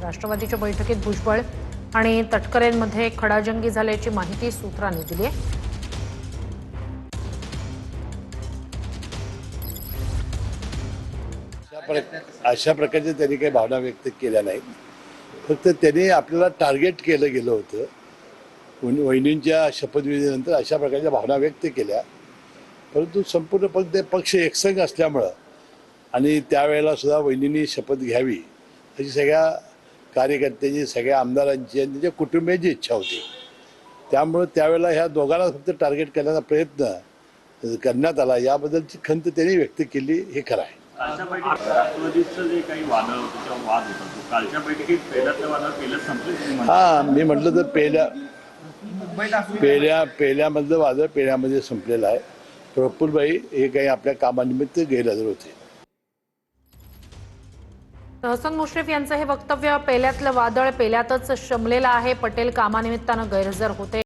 राष्ट्रवादीच्या बैठकीत भुजबळ आणि तटकरेंमध्ये खडाजंगी झाल्याची माहिती सूत्रांनी दिली आहे। अशा प्रकारचे त्यांनी काही भावना व्यक्त केल्या नाहीत। फक्त त्यांनी आपल्याला टार्गेट केलं गेलं होतं। वहिनींच्या शपथविधीनंतर अशा प्रकारच्या भावना व्यक्त केल्या, परंतु संपूर्ण पक्ष एकसंघ असल्यामुळं आणि त्यावेळेला सुद्धा वहिनींनी शपथ घ्यावी अशी सगळ्या कार्यकर्त्यांची, सगळ्या आमदारांची आणि त्यांच्या कुटुंबियांची इच्छा होती। त्यामुळे त्यावेळेला ह्या दोघांना फक्त टार्गेट करण्याचा प्रयत्न करण्यात आला, याबद्दलची खंत त्यांनी व्यक्त केली, हे खरं आहे। कालच्या बैठकीत राष्ट्रवादीचं जे काही वादळ होतं किंवा वाद होता, तो कालच्या बैठकीत पहिल्यातलं वादळ पहिलंच संपलं। हां, मी म्हटलं तर पेल्यामधलं वादळ पेल्यामध्ये संपलेलं आहे। प्रफुल्लभाई हे काही आपल्या कामानिमित्त गैरहजर होते। हसन मुश्रीफ यांचं हे वक्तव्य पेल्यातलं वादळ पेल्यातच शमलेलं आहे, पटेल कामानिमित्तानं गैरहजर होते।